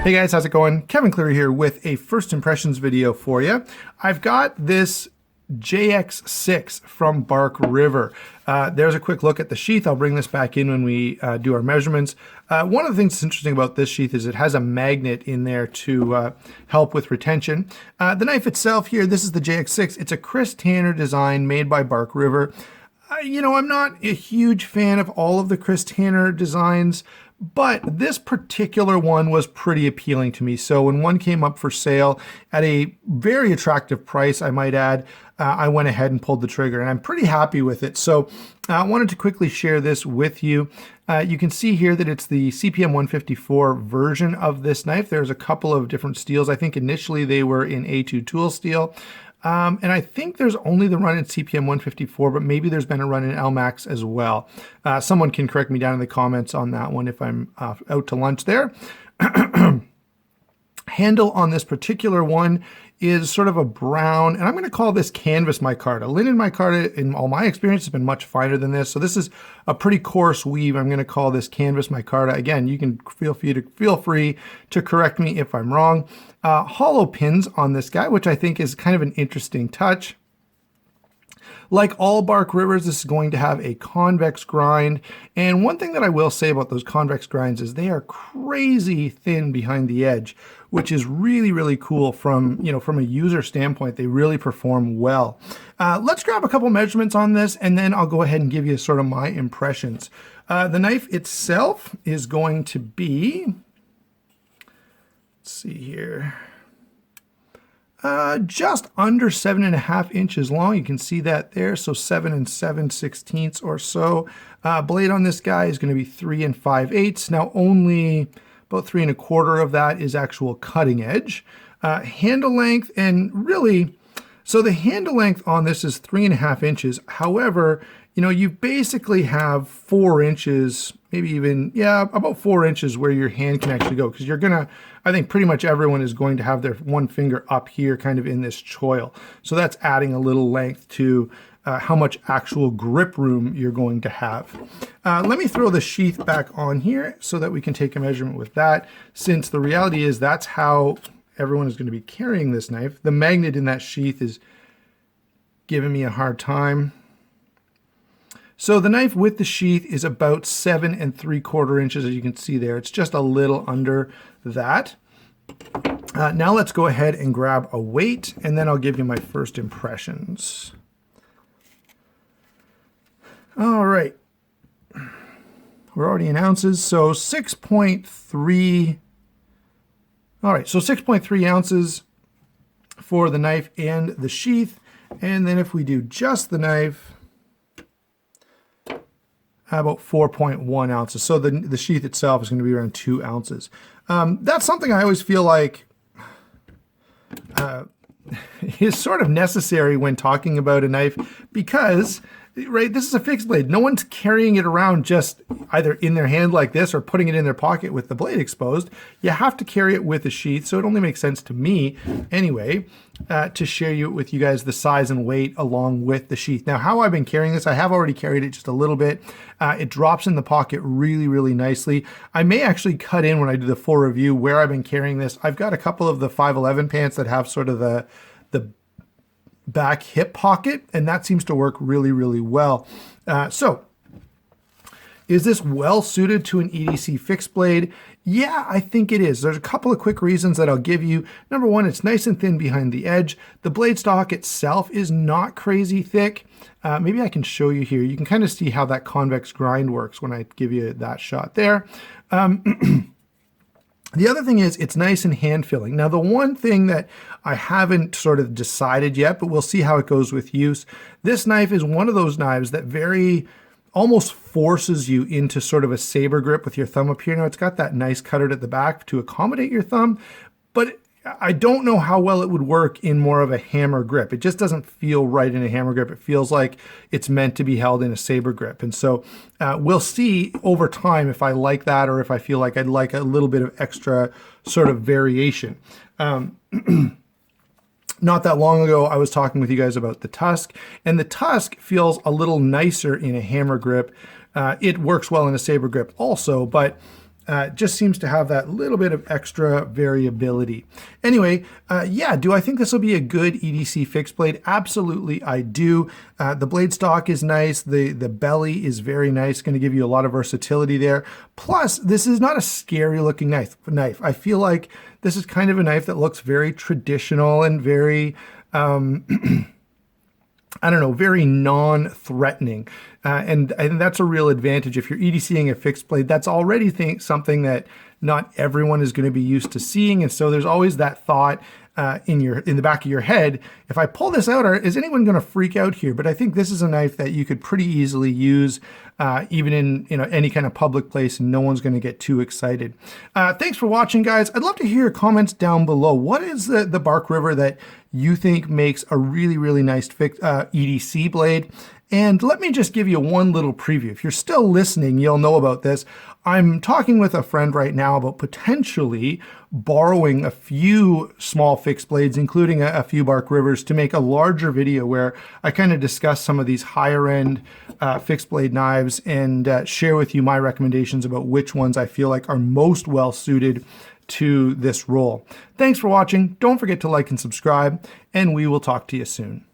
Hey guys, how's it going? Kevin Cleary here with a first impressions video for you. I've got this JX6 from Bark River. There's a quick look at the sheath. I'll bring this back in when we do our measurements. One of the things that's interesting about this sheath is it has a magnet in there to help with retention. The knife itself here, this is the JX6. It's a Chris Tanner design made by Bark River. You know, I'm not a huge fan of all of the Chris Tanner designs, but this particular one was pretty appealing to me. So when one came up for sale at a very attractive price, I might add, I went ahead and pulled the trigger, and I'm pretty happy with it. So I wanted to quickly share this with you. You can see here that it's the CPM 154 version of this knife. There's a couple of different steels. I think initially they were in A2 tool steel. And I think there's only the run in CPM 154, but maybe there's been a run in LMAX as well. Someone can correct me down in the comments on that one if I'm out to lunch there. Handle on this particular one is sort of a brown, and I'm going to call this canvas micarta. Linen micarta, in all my experience, has been much finer than this. So this is a pretty coarse weave. I'm going to call this canvas micarta. Again, you can feel free to correct me if I'm wrong. Hollow pins on this guy, which I think is kind of an interesting touch. Like all Bark Rivers, this is going to have a convex grind. And one thing that I will say about those convex grinds is they are crazy thin behind the edge, which is really, really cool from a user standpoint. They really perform well. Let's grab a couple measurements on this, and then I'll go ahead and give you sort of my impressions. The knife itself is going to be, let's see here, just under 7.5 inches long. You can see that there. So 7 7/16 or so. Blade on this guy is going to be 3 5/8. Now only about 3 1/4 of that is actual cutting edge. Handle length, and really, so the handle length on this is 3.5 inches. However, you basically have 4 inches, maybe even, about 4 inches where your hand can actually go. Because I think pretty much everyone is going to have their one finger up here kind of in this choil. So that's adding a little length to how much actual grip room you're going to have. Let me throw the sheath back on here so that we can take a measurement with that, since the reality is that's how everyone is going to be carrying this knife. The magnet in that sheath is giving me a hard time. So the knife with the sheath is about 7 3/4 inches, as you can see there. It's just a little under that. Now let's go ahead and grab a weight, and then I'll give you my first impressions. All right. We're already in ounces, so 6.3. All right, so 6.3 ounces for the knife and the sheath. And then if we do just the knife, about 4.1 ounces. So the sheath itself is going to be around 2 ounces. That's something I always feel like is sort of necessary when talking about a knife, because, right, this is a fixed blade. No one's carrying it around just either in their hand like this or putting it in their pocket with the blade exposed. You have to carry it with a sheath, so it only makes sense to me anyway to share with you guys the size and weight along with the sheath. Now, how I've been carrying this, I have already carried it just a little bit. It drops in the pocket really, really nicely. I may actually cut in when I do the full review where I've been carrying this. I've got a couple of the 511 pants that have sort of the back hip pocket, and that seems to work really, really well. So is this well suited to an EDC fixed blade? Yeah, I think it is. There's a couple of quick reasons that I'll give you. Number one, it's nice and thin behind the edge. The blade stock itself is not crazy thick. Maybe I can show you here. You can kind of see how that convex grind works when I give you that shot there. The other thing is it's nice and hand filling. Now, the one thing that I haven't sort of decided yet, but we'll see how it goes with use. This knife is one of those knives that almost forces you into sort of a saber grip with your thumb up here. Now, it's got that nice cutter at the back to accommodate your thumb, but I don't know how well it would work in more of a hammer grip. It just doesn't feel right in a hammer grip. It feels like it's meant to be held in a saber grip. And so we'll see over time if I like that, or if I feel like I'd like a little bit of extra sort of variation. Not that long ago, I was talking with you guys about the Tusk, and the Tusk feels a little nicer in a hammer grip. It works well in a saber grip also, but just seems to have that little bit of extra variability. Anyway, yeah, do I think this will be a good EDC fixed blade? Absolutely, I do. The blade stock is nice. The belly is very nice, going to give you a lot of versatility there. Plus, this is not a scary looking knife. I feel like this is kind of a knife that looks very traditional and very, I don't know, very non-threatening. And I think that's a real advantage. If you're EDCing a fixed blade, that's already something that not everyone is going to be used to seeing. And so there's always that thought in the back of your head, if I pull this out, is anyone going to freak out here? But I think this is a knife that you could pretty easily use even in any kind of public place, and no one's going to get too excited. Thanks for watching, guys. I'd love to hear your comments down below. What is the Bark River that you think makes a really, really nice EDC blade? And let me just give you one little preview. If you're still listening, you'll know about this. I'm talking with a friend right now about potentially borrowing a few small fixed blades, including a few Bark Rivers, to make a larger video where I kind of discuss some of these higher end fixed blade knives and share with you my recommendations about which ones I feel like are most well suited to this role. Thanks for watching. Don't forget to like and subscribe, and we will talk to you soon.